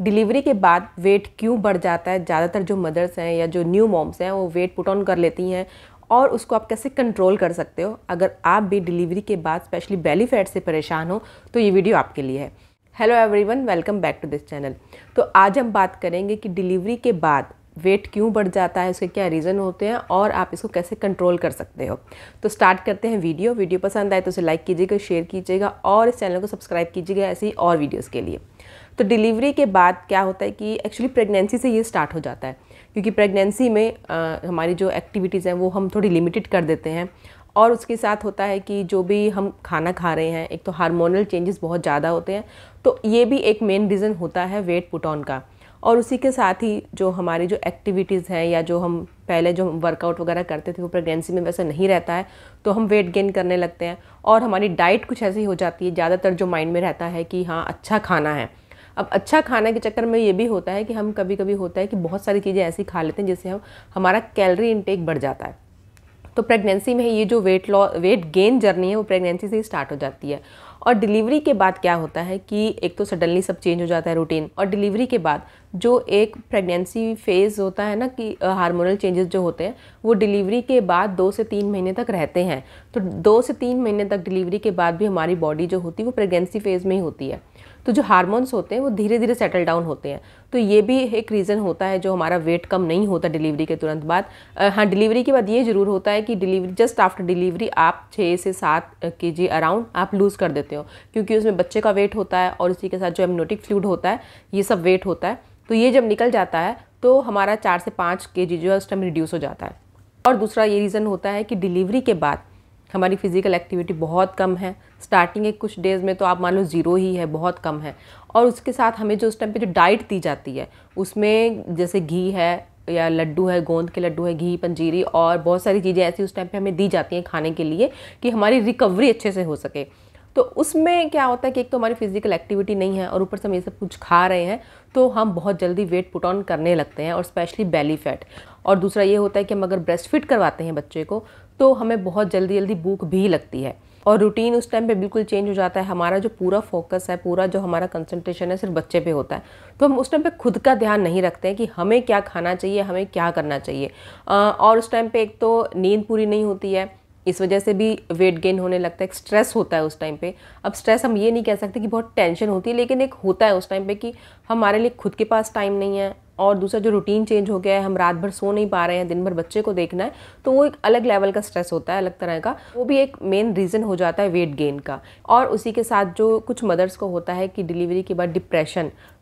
Delivery के बाद wait क्यों बढ़ जाता है। ज़्यादातर जो मदर्स हैं या जो न्यू मॉम्स हैं वो वेट पुट ऑन कर लेती हैं और उसको आप कैसे कंट्रोल कर सकते हो। अगर आप भी डिलीवरी के बाद स्पेशली बेली फैट से परेशान हो तो ये वीडियो आपके लिए है। Hello everyone, welcome back to this channel. तो आज हम बात करेंगे कि डिलीवरी के बाद वेट क्यों बढ़ जाता है, उसके क्या रीज़न होते हैं और आप इसको कैसे कंट्रोल कर सकते हो। तो स्टार्ट करते हैं वीडियो पसंद आए तो उसे लाइक कीजिएगा, शेयर कीजिएगा और इस चैनल को सब्सक्राइब कीजिएगा ऐसी और वीडियोस के लिए। तो डिलीवरी के बाद क्या होता है कि एक्चुअली प्रेगनेंसी से ये स्टार्ट हो जाता है, क्योंकि प्रेगनेंसी में हमारी जो एक्टिविटीज़ हैं वो हम थोड़ी लिमिटेड कर देते हैं और उसके साथ होता है कि जो भी हम खाना खा रहे हैं, एक तो हार्मोनल चेंजेस बहुत ज़्यादा होते हैं, तो ये भी एक मेन रीज़न होता है वेट पुट ऑन का। और उसी के साथ ही जो हमारी जो एक्टिविटीज़ हैं या जो हम पहले जो वर्कआउट वगैरह करते थे वो प्रेगनेंसी में वैसा नहीं रहता है, तो हम वेट गेन करने लगते हैं और हमारी डाइट कुछ ऐसी हो जाती है। ज़्यादातर जो माइंड में रहता है कि हाँ अच्छा खाना है। अब अच्छा खाने के चक्कर में ये भी होता है कि हम कभी कभी होता है कि बहुत सारी चीज़ें ऐसी खा लेते हैं जिससे हमारा कैलोरी इनटेक बढ़ जाता है। तो प्रेगनेंसी में ये जो वेट गेन जर्नी है वो प्रेगनेंसी से ही स्टार्ट हो जाती है। और डिलीवरी के बाद क्या होता है कि एक तो सडनली सब चेंज हो जाता है रूटीन, और डिलीवरी के बाद जो एक प्रेगनेंसी फेज़ होता है ना कि हार्मोनल चेंजेस जो होते हैं वो डिलीवरी के बाद 2 से 3 महीने तक रहते हैं। तो 2 से 3 महीने तक डिलीवरी के बाद भी हमारी बॉडी जो होती है वो प्रेगनेंसी फेज़ में ही होती है। तो जो हार्मोन्स होते हैं वो धीरे धीरे सेटल डाउन होते हैं। तो ये भी एक रीज़न होता है जो हमारा वेट कम नहीं होता डिलीवरी के तुरंत बाद। हाँ, डिलीवरी के बाद ये ज़रूर होता है कि डिलीवरी जस्ट आफ्टर डिलीवरी आप 6 से 7 kg अराउंड आप लूज़ कर देते हो, क्योंकि उसमें बच्चे का वेट होता है और उसी के साथ जो एमनियोटिक फ्लूइड होता है ये सब वेट होता है। तो ये जब निकल जाता है तो हमारा 4 से 5 kg जो है उस टाइम रिड्यूस हो जाता है। और दूसरा ये रीज़न होता है कि डिलीवरी के बाद हमारी फिज़िकल एक्टिविटी बहुत कम है। स्टार्टिंग के कुछ डेज़ में तो आप मान लो ज़ीरो ही है, बहुत कम है। और उसके साथ हमें जो उस टाइम पे जो डाइट दी जाती है उसमें जैसे घी है या लड्डू है, गोंद के लड्डू है, घी, पंजीरी और बहुत सारी चीज़ें ऐसी उस टाइम पे हमें दी जाती हैं खाने के लिए कि हमारी रिकवरी अच्छे से हो सके। तो उसमें क्या होता है कि एक तो हमारी फिज़िकल एक्टिविटी नहीं है और ऊपर से हम ये सब कुछ खा रहे हैं, तो हम बहुत जल्दी वेट पुट ऑन करने लगते हैं और स्पेशली बेली फैट। और दूसरा ये होता है कि हम अगर ब्रेस्ट फीड करवाते हैं बच्चे को तो हमें बहुत जल्दी जल्दी भूख भी लगती है और रूटीन उस टाइम पे बिल्कुल चेंज हो जाता है। हमारा जो पूरा फोकस है, पूरा जो हमारा कंसंट्रेशन है सिर्फ बच्चे पे होता है। तो हम उस टाइम पे खुद का ध्यान नहीं रखते हैं कि हमें क्या खाना चाहिए, हमें क्या करना चाहिए। और उस टाइम पे एक तो नींद पूरी नहीं होती है, इस वजह से भी वेट गेन होने लगता है। एक स्ट्रेस होता है उस टाइम पे। अब स्ट्रेस हम ये नहीं कह सकते कि बहुत टेंशन होती है, लेकिन एक होता है उस टाइम पे कि हमारे लिए खुद के पास टाइम नहीं है। और दूसरा जो रूटीन चेंज हो गया है, हम रात भर सो नहीं पा रहे हैं, दिन भर बच्चे को देखना है, तो वो एक अलग लेवल का स्ट्रेस होता है, अलग तरह का। वो भी एक मेन रीज़न हो जाता है वेट गेन का। और उसी के साथ जो कुछ मदर्स को होता है कि डिलीवरी के बाद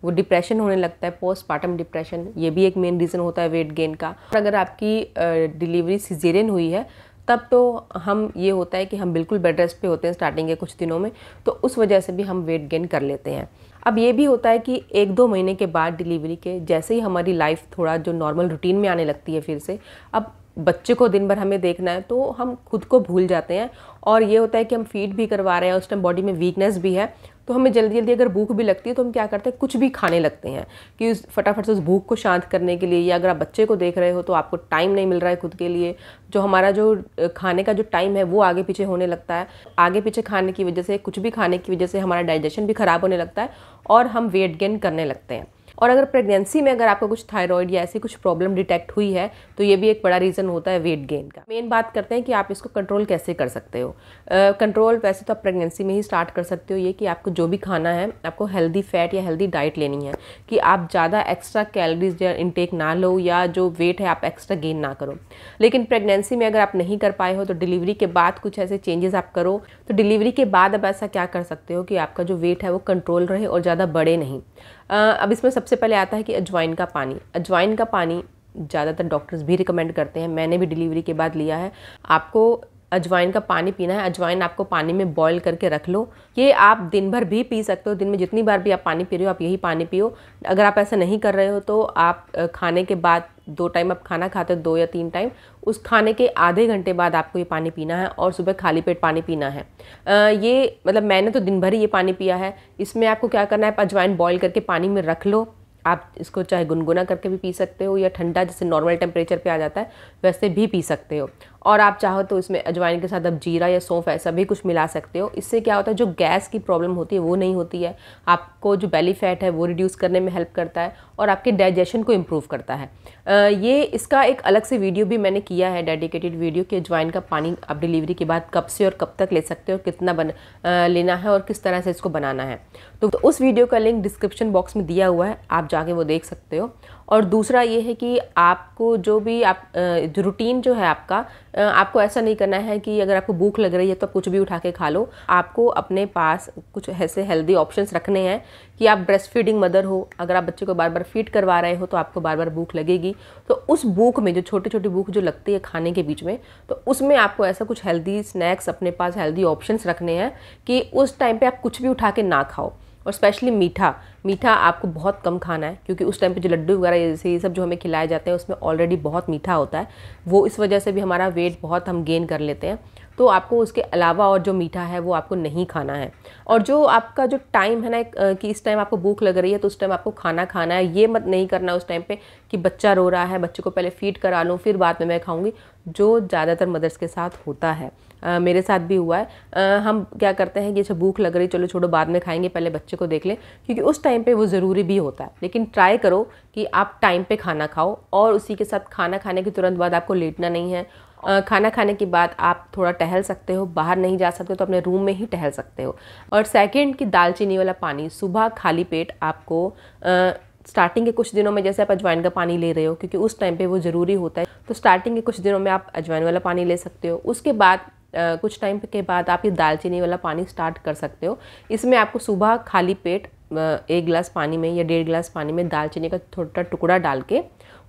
वो डिप्रेशन होने लगता है, पोस्टपार्टम डिप्रेशन, ये भी एक मेन रीज़न होता है वेट गेन का। अगर आपकी डिलीवरी सिजेरियन हुई है तब तो हम ये होता है कि हम बिल्कुल बेड रेस्ट पे होते हैं स्टार्टिंग के कुछ दिनों में, तो उस वजह से भी हम वेट गेन कर लेते हैं। अब ये भी होता है कि 1-2 महीने के बाद डिलीवरी के जैसे ही हमारी लाइफ थोड़ा जो नॉर्मल रूटीन में आने लगती है फिर से, अब बच्चे को दिन भर हमें देखना है तो हम खुद को भूल जाते हैं। और ये होता है कि हम फीड भी करवा रहे हैं, उस टाइम बॉडी में वीकनेस भी है, तो हमें जल्दी जल्दी अगर भूख भी लगती है तो हम क्या करते हैं, कुछ भी खाने लगते हैं कि फटाफट से उस भूख को शांत करने के लिए। या अगर आप बच्चे को देख रहे हो तो आपको टाइम नहीं मिल रहा है खुद के लिए, जो हमारा जो खाने का जो टाइम है वो आगे पीछे होने लगता है। आगे पीछे खाने की वजह से, कुछ भी खाने की वजह से हमारा डाइजेशन भी ख़राब होने लगता है और हम वेट गेन करने लगते हैं। और अगर प्रेगनेंसी में अगर आपको कुछ थायराइड या ऐसी कुछ प्रॉब्लम डिटेक्ट हुई है तो ये भी एक बड़ा रीज़न होता है वेट गेन का। मेन बात करते हैं कि आप इसको कंट्रोल कैसे कर सकते हो। कंट्रोल वैसे तो आप प्रेगनेंसी में ही स्टार्ट कर सकते हो, ये कि आपको जो भी खाना है आपको हेल्दी फैट या हेल्दी डाइट लेनी है, कि आप ज़्यादा एक्स्ट्रा कैलोरीज या इनटेक ना लो या जो वेट है आप एक्स्ट्रा गेन ना करो। लेकिन प्रेगनेंसी में अगर आप नहीं कर पाए हो तो डिलीवरी के बाद कुछ ऐसे चेंजेस आप करो। तो डिलीवरी के बाद अब ऐसा क्या कर सकते हो कि आपका जो वेट है वो कंट्रोल रहे और ज़्यादा बढ़े नहीं। अब इसमें सबसे पहले आता है कि अजवाइन का पानी। अजवाइन का पानी ज़्यादातर डॉक्टर्स भी रिकमेंड करते हैं, मैंने भी डिलीवरी के बाद लिया है। आपको अजवाइन का पानी पीना है। अजवाइन आपको पानी में बॉईल करके रख लो। ये आप दिन भर भी पी सकते हो, दिन में जितनी बार भी आप पानी पी रहे हो आप यही पानी पियो। अगर आप ऐसा नहीं कर रहे हो तो आप खाने के बाद 2 टाइम आप खाना खाते हो, 2 या 3 टाइम, उस खाने के आधे घंटे बाद आपको ये पानी पीना है और सुबह खाली पेट पानी पीना है। ये मतलब मैंने तो दिन भर ही ये पानी पिया है। इसमें आपको क्या करना है, अजवाइन बॉईल करके पानी में रख लो, आप इसको चाहे गुनगुना करके भी पी सकते हो या ठंडा जैसे नॉर्मल टेम्परेचर पे आ जाता है वैसे भी पी सकते हो। और आप चाहो तो इसमें अजवाइन के साथ आप जीरा या सौंफ ऐसा भी कुछ मिला सकते हो। इससे क्या होता है, जो गैस की प्रॉब्लम होती है वो नहीं होती है, आपको जो बेली फैट है वो रिड्यूस करने में हेल्प करता है और आपके डाइजेशन को इम्प्रूव करता है। ये इसका एक अलग से वीडियो भी मैंने किया है, डेडिकेटेड वीडियो, कि अजवाइन का पानी आप डिलीवरी के बाद कब से और कब तक ले सकते हो, कितना लेना है और किस तरह से इसको बनाना है। तो उस वीडियो का लिंक डिस्क्रिप्शन बॉक्स में दिया हुआ है, आप जाके वो देख सकते हो। और दूसरा ये है कि आपको जो भी जो रूटीन जो है आपको ऐसा नहीं करना है कि अगर आपको भूख लग रही है तो कुछ भी उठा के खा लो। आपको अपने पास कुछ ऐसे हेल्दी ऑप्शंस रखने हैं कि आप ब्रेस्ट फीडिंग मदर हो, अगर आप बच्चे को बार बार फीड करवा रहे हो तो आपको बार बार भूख लगेगी। तो उस भूख में, जो छोटी छोटी भूख जो लगती है खाने के बीच में, तो उसमें आपको ऐसा कुछ हेल्दी स्नैक्स अपने पास, हेल्दी ऑप्शंस रखने हैं कि उस टाइम पे आप कुछ भी उठा के ना खाओ। और स्पेशली मीठा आपको बहुत कम खाना है, क्योंकि उस टाइम पे जो लड्डू वगैरह जैसे ये सब जो हमें खिलाए जाते हैं उसमें ऑलरेडी बहुत मीठा होता है, वो इस वजह से भी हमारा वेट बहुत हम गेन कर लेते हैं। तो आपको उसके अलावा और जो मीठा है वो आपको नहीं खाना है। और जो आपका जो टाइम है ना कि इस टाइम आपको भूख लग रही है तो उस टाइम आपको खाना खाना है, ये मत नहीं करना उस टाइम पे कि बच्चा रो रहा है, बच्चे को पहले फीड करा लूँ फिर बाद में मैं खाऊंगी, जो ज़्यादातर मदर्स के साथ होता है। मेरे साथ भी हुआ है। हम क्या करते हैं कि अच्छा भूख लग रही, चलो छोड़ो बाद में खाएंगे, पहले बच्चे को देख लें, क्योंकि उस टाइम पे वो ज़रूरी भी होता है। लेकिन ट्राई करो कि आप टाइम पे खाना खाओ और उसी के साथ खाना खाने के तुरंत बाद आपको लेटना नहीं है। खाना खाने के बाद आप थोड़ा टहल सकते हो, बाहर नहीं जा सकते तो अपने रूम में ही टहल सकते हो। और सेकंड कि दालचीनी वाला पानी सुबह खाली पेट आपको स्टार्टिंग के कुछ दिनों में, जैसे आप अजवाइन का पानी ले रहे हो क्योंकि उस टाइम पे वो ज़रूरी होता है, तो स्टार्टिंग के कुछ दिनों में आप अजवाइन वाला पानी ले सकते हो। उसके बाद कुछ टाइम के बाद आप ये दालचीनी वाला पानी स्टार्ट कर सकते हो। इसमें आपको सुबह खाली पेट 1 गिलास पानी में या 1.5 गिलास पानी में दालचीनी का छोटा टुकड़ा डाल के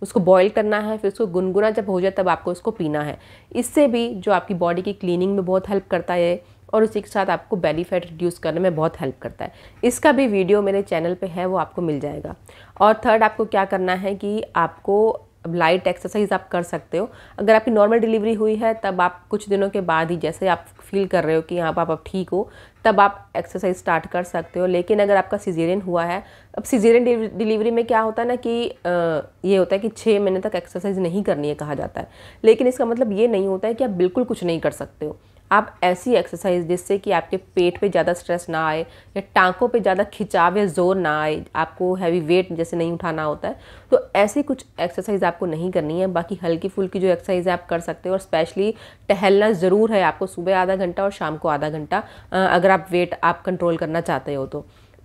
उसको बॉईल करना है, फिर उसको गुनगुना जब हो जाए तब आपको उसको पीना है। इससे भी जो आपकी बॉडी की क्लीनिंग में बहुत हेल्प करता है और उसी के साथ आपको बेली फैट रिड्यूस करने में बहुत हेल्प करता है। इसका भी वीडियो मेरे चैनल पे है, वो आपको मिल जाएगा। और थर्ड आपको क्या करना है कि आपको लाइट एक्सरसाइज आप कर सकते हो। अगर आपकी नॉर्मल डिलीवरी हुई है तब आप कुछ दिनों के बाद ही, जैसे आप फील कर रहे हो कि हाँ आप ठीक हो, तब आप एक्सरसाइज स्टार्ट कर सकते हो। लेकिन अगर आपका सिजेरियन हुआ है, अब सिजेरियन डिलीवरी में क्या होता है ना कि ये होता है कि 6 महीने तक एक्सरसाइज नहीं करनी है कहा जाता है। लेकिन इसका मतलब ये नहीं होता है कि आप बिल्कुल कुछ नहीं कर सकते हो। आप ऐसी एक्सरसाइज जिससे कि आपके पेट पे ज़्यादा स्ट्रेस ना आए या टांकों पे ज़्यादा खिंचाव या जोर ना आए, आपको हैवी वेट जैसे नहीं उठाना होता है, तो ऐसी कुछ एक्सरसाइज आपको नहीं करनी है। बाकी हल्की फुल्की जो एक्सरसाइज है आप कर सकते हो। और स्पेशली टहलना ज़रूर है आपको, सुबह आधा घंटा और शाम को आधा घंटा, अगर आप वेट आप कंट्रोल करना चाहते हो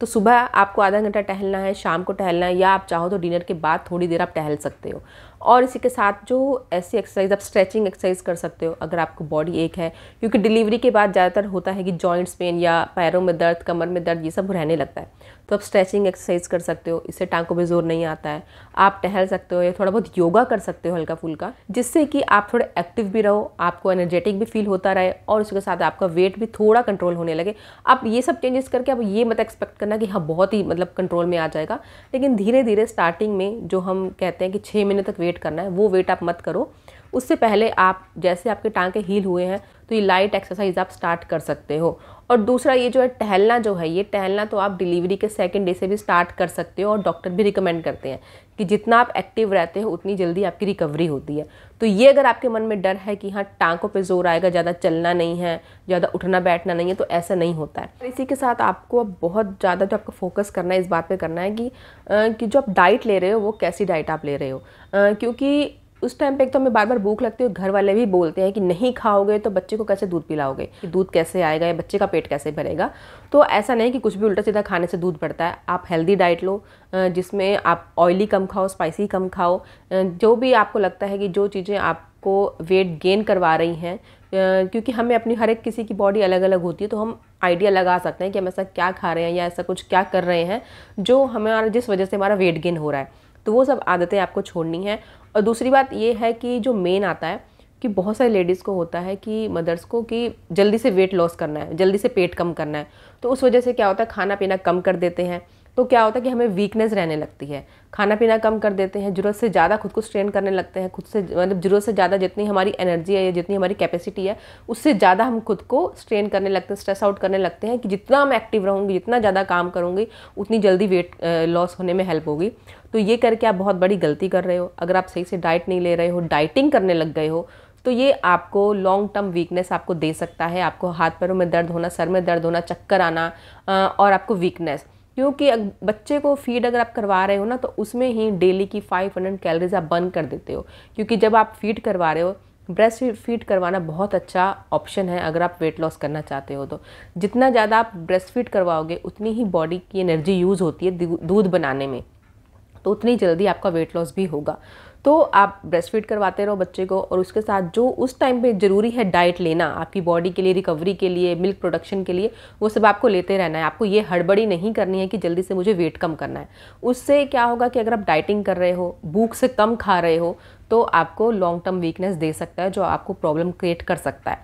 तो सुबह आपको आधा घंटा टहलना है, शाम को टहलना है, या आप चाहो तो डिनर के बाद थोड़ी देर आप टहल सकते हो। और इसी के साथ जो ऐसी एक्सरसाइज, आप स्ट्रेचिंग एक्सरसाइज कर सकते हो अगर आपको बॉडी एक है, क्योंकि डिलीवरी के बाद ज़्यादातर होता है कि जॉइंट्स पेन या पैरों में दर्द, कमर में दर्द, ये सब रहने लगता है। तो आप स्ट्रेचिंग एक्सरसाइज कर सकते हो, इससे टांकों में जोर नहीं आता है। आप टहल सकते हो या थोड़ा बहुत योगा कर सकते हो हल्का फुल्का, जिससे कि आप थोड़े एक्टिव भी रहो, आपको एनर्जेटिक भी फील होता रहे और उसके साथ आपका वेट भी थोड़ा कंट्रोल होने लगे। आप ये सब चेंजेस करके आप ये मत एक्सपेक्ट करना कि हाँ बहुत ही मतलब कंट्रोल में आ जाएगा, लेकिन धीरे धीरे स्टार्टिंग में जो हम कहते हैं कि 6 महीने तक वेट करना है, वो वेट आप मत करो। उससे पहले आप, जैसे आपके टांके हील हुए हैं तो ये लाइट एक्सरसाइज आप स्टार्ट कर सकते हो। और दूसरा ये जो है टहलना, जो है ये टहलना तो आप डिलीवरी के 2nd डे से भी स्टार्ट कर सकते हो। और डॉक्टर भी रिकमेंड करते हैं कि जितना आप एक्टिव रहते हो उतनी जल्दी आपकी रिकवरी होती है। तो ये अगर आपके मन में डर है कि हाँ टांकों पे जोर आएगा, ज़्यादा चलना नहीं है, ज़्यादा उठना बैठना नहीं है, तो ऐसा नहीं होता है। इसी के साथ आपको अब बहुत ज़्यादा जो आपको फोकस करना है, इस बात पे करना है कि जो आप डाइट ले रहे हो वो कैसी डाइट आप ले रहे हो। क्योंकि उस टाइम पे एक तो हमें बार बार भूख लगती है, घर वाले भी बोलते हैं कि नहीं खाओगे तो बच्चे को कैसे दूध पिलाओगे, कि दूध कैसे आएगा या बच्चे का पेट कैसे भरेगा। तो ऐसा नहीं कि कुछ भी उल्टा सीधा खाने से दूध बढ़ता है। आप हेल्दी डाइट लो, जिसमें आप ऑयली कम खाओ, स्पाइसी कम खाओ, जो भी आपको लगता है कि जो चीज़ें आपको वेट गेन करवा रही हैं, क्योंकि हमें अपनी हर एक किसी की बॉडी अलग अलग होती है, तो हम आइडिया लगा सकते हैं कि हम ऐसा क्या खा रहे हैं या ऐसा कुछ क्या कर रहे हैं जो हमारा, जिस वजह से हमारा वेट गेन हो रहा है। तो वो सब आदतें आपको छोड़नी है। और दूसरी बात ये है कि जो मेन आता है कि बहुत सारी लेडीज़ को होता है कि मदर्स को कि जल्दी से वेट लॉस करना है, जल्दी से पेट कम करना है, तो उस वजह से क्या होता है खाना पीना कम कर देते हैं, तो क्या होता है कि हमें वीकनेस रहने लगती है, खाना पीना कम कर देते हैं, ज़रूरत से ज़्यादा खुद को स्ट्रेन करने लगते हैं, खुद से मतलब ज़रूरत से ज़्यादा जितनी हमारी एनर्जी है या जितनी हमारी कैपेसिटी है उससे ज़्यादा हम खुद को स्ट्रेन करने लगते हैं, स्ट्रेस आउट करने लगते हैं कि जितना मैं एक्टिव रहूँगी, जितना ज़्यादा काम करूँगी उतनी जल्दी वेट लॉस होने में हेल्प होगी। तो ये करके आप बहुत बड़ी गलती कर रहे हो। अगर आप सही से डाइट नहीं ले रहे हो, डाइटिंग करने लग गए हो, तो ये आपको लॉन्ग टर्म वीकनेस आपको दे सकता है। आपको हाथ पैरों में दर्द होना, सर में दर्द होना, चक्कर आना और आपको वीकनेस। क्योंकि बच्चे को फीड अगर आप करवा रहे हो ना तो उसमें ही डेली की 500 कैलोरीज आप बर्न कर देते हो। क्योंकि जब आप फीड करवा रहे हो, ब्रेस्ट फीड करवाना बहुत अच्छा ऑप्शन है अगर आप वेट लॉस करना चाहते हो। तो जितना ज़्यादा आप ब्रेस्ट फीड करवाओगे उतनी ही बॉडी की एनर्जी यूज़ होती है दूध बनाने में, तो उतनी जल्दी आपका वेट लॉस भी होगा। तो आप ब्रेस्ट फीड करवाते रहो बच्चे को, और उसके साथ जो उस टाइम पे ज़रूरी है डाइट लेना आपकी बॉडी के लिए, रिकवरी के लिए, मिल्क प्रोडक्शन के लिए, वो सब आपको लेते रहना है। आपको ये हड़बड़ी नहीं करनी है कि जल्दी से मुझे वेट कम करना है। उससे क्या होगा कि अगर आप डाइटिंग कर रहे हो, भूख से कम खा रहे हो, तो आपको लॉन्ग टर्म वीकनेस दे सकता है जो आपको प्रॉब्लम क्रिएट कर सकता है।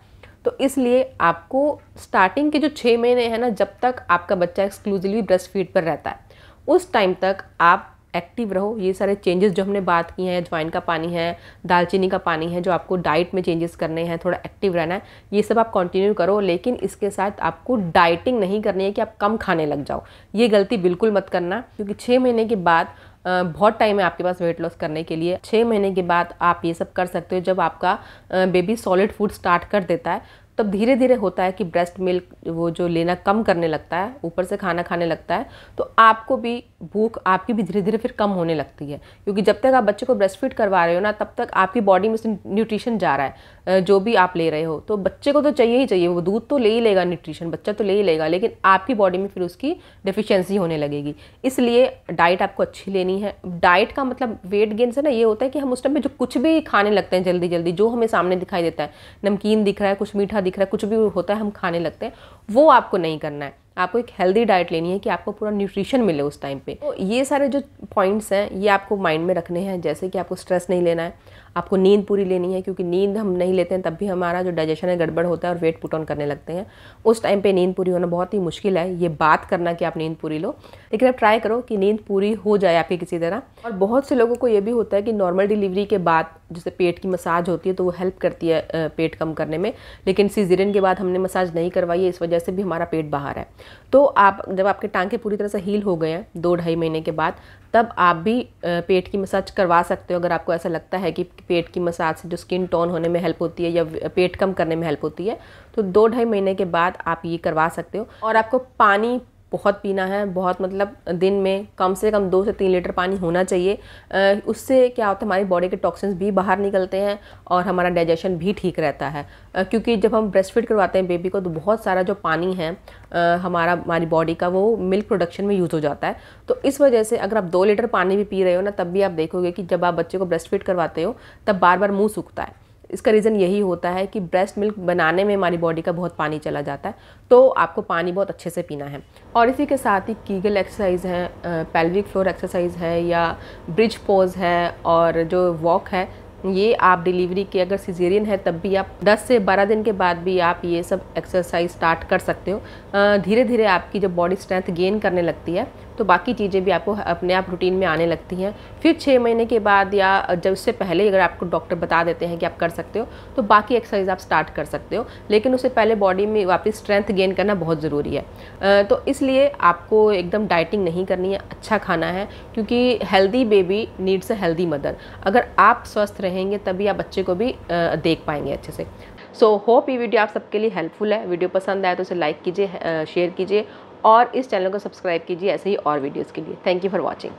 तो इसलिए आपको स्टार्टिंग के जो 6 महीने हैं ना, जब तक आपका बच्चा एक्सक्लूसिवली ब्रेस्ट फीड पर रहता है, उस टाइम तक आप एक्टिव रहो। ये सारे चेंजेस जो हमने बात की हैं, अजवाइन का पानी है, दालचीनी का पानी है, जो आपको डाइट में चेंजेस करने हैं, थोड़ा एक्टिव रहना है, ये सब आप कंटिन्यू करो। लेकिन इसके साथ आपको डाइटिंग नहीं करनी है कि आप कम खाने लग जाओ। ये गलती बिल्कुल मत करना, क्योंकि 6 महीने के बाद बहुत टाइम है आपके पास वेट लॉस करने के लिए। 6 महीने के बाद आप ये सब कर सकते हो। जब आपका बेबी सॉलिड फूड स्टार्ट कर देता है, तब धीरे धीरे होता है कि ब्रेस्ट मिल्क वो जो लेना कम करने लगता है, ऊपर से खाना खाने लगता है, तो आपको भी भूख आपकी भी धीरे धीरे फिर कम होने लगती है। क्योंकि जब तक आप बच्चे को ब्रेस्ट फीड करवा रहे हो ना, तब तक आपकी बॉडी में से न्यूट्रिशन जा रहा है जो भी आप ले रहे हो। तो बच्चे को तो चाहिए ही चाहिए, वो दूध तो ले ही लेगा, न्यूट्रिशन बच्चा तो ले ही लेगा, लेकिन आपकी बॉडी में फिर उसकी डेफिशिएंसी होने लगेगी। इसलिए डाइट आपको अच्छी लेनी है। डाइट का मतलब वेट गेन से ना ये होता है कि हम उस टाइम पे जो कुछ भी खाने लगते हैं जल्दी जल्दी, जो हमें सामने दिखाई देता है, नमकीन दिख रहा है, कुछ मीठा दिख रहा है, कुछ भी होता है हम खाने लगते हैं, वो आपको नहीं करना है। आपको एक हेल्दी डाइट लेनी है कि आपको पूरा न्यूट्रिशन मिले उस टाइम पे। तो ये सारे जो पॉइंट्स हैं ये आपको माइंड में रखने हैं। जैसे कि आपको स्ट्रेस नहीं लेना है, आपको नींद पूरी लेनी है, क्योंकि नींद हम नहीं लेते हैं तब भी हमारा जो डाइजेशन है गड़बड़ होता है और वेट पुट ऑन करने लगते हैं। उस टाइम पे नींद पूरी होना बहुत ही मुश्किल है, ये बात करना कि आप नींद पूरी लो, लेकिन आप ट्राई करो कि नींद पूरी हो जाए आपकी किसी तरह। और बहुत से लोगों को ये भी होता है कि नॉर्मल डिलीवरी के बाद जैसे पेट की मसाज होती है तो वो हेल्प करती है पेट कम करने में, लेकिन सीजरियन के बाद हमने मसाज नहीं करवाई है, इस वजह से भी हमारा पेट बाहर है। तो आप जब आपके टांके पूरी तरह से हील हो गए हैं 2-2.5 महीने के बाद, तब आप भी पेट की मसाज करवा सकते हो। अगर आपको ऐसा लगता है कि पेट की मसाज से जो स्किन टोन होने में हेल्प होती है या पेट कम करने में हेल्प होती है, तो 2-2.5 महीने के बाद आप ये करवा सकते हो। और आपको पानी बहुत पीना है, बहुत मतलब दिन में कम से कम 2 से 3 लीटर पानी होना चाहिए। उससे क्या होता है, हमारी बॉडी के टॉक्सिन्स भी बाहर निकलते हैं और हमारा डाइजेशन भी ठीक रहता है। क्योंकि जब हम ब्रेस्ट फीड करवाते हैं बेबी को, तो बहुत सारा जो पानी है हमारी बॉडी का, वो मिल्क प्रोडक्शन में यूज़ हो जाता है। तो इस वजह से अगर आप 2 लीटर पानी भी पी रहे हो ना, तब भी आप देखोगे कि जब आप बच्चे को ब्रेस्ट फीड करवाते हो तब बार बार मुँह सूखता है। इसका रीज़न यही होता है कि ब्रेस्ट मिल्क बनाने में हमारी बॉडी का बहुत पानी चला जाता है। तो आपको पानी बहुत अच्छे से पीना है। और इसी के साथ ही कीगल एक्सरसाइज है, पेल्विक फ्लोर एक्सरसाइज है, या ब्रिज पोज है, और जो वॉक है, ये आप डिलीवरी के अगर सिजेरियन है तब भी आप 10 से 12 दिन के बाद भी आप ये सब एक्सरसाइज स्टार्ट कर सकते हो। धीरे धीरे आपकी जब बॉडी स्ट्रेंथ गेन करने लगती है तो बाकी चीज़ें भी आपको अपने आप रूटीन में आने लगती हैं। फिर 6 महीने के बाद या जब उससे पहले अगर आपको डॉक्टर बता देते हैं कि आप कर सकते हो, तो बाकी एक्सरसाइज आप स्टार्ट कर सकते हो। लेकिन उससे पहले बॉडी में वापस स्ट्रेंथ गेन करना बहुत ज़रूरी है। तो इसलिए आपको एकदम डाइटिंग नहीं करनी है, अच्छा खाना है, क्योंकि healthy baby needs a healthy mother. अगर आप स्वस्थ रहेंगे तभी आप बच्चे को भी देख पाएंगे अच्छे से। सो होप ये वीडियो आप सबके लिए हेल्पफुल है। वीडियो पसंद आए तो उसे लाइक कीजिए, शेयर कीजिए, और इस चैनल को सब्सक्राइब कीजिए ऐसे ही और वीडियोज़ के लिए। Thank you for watching.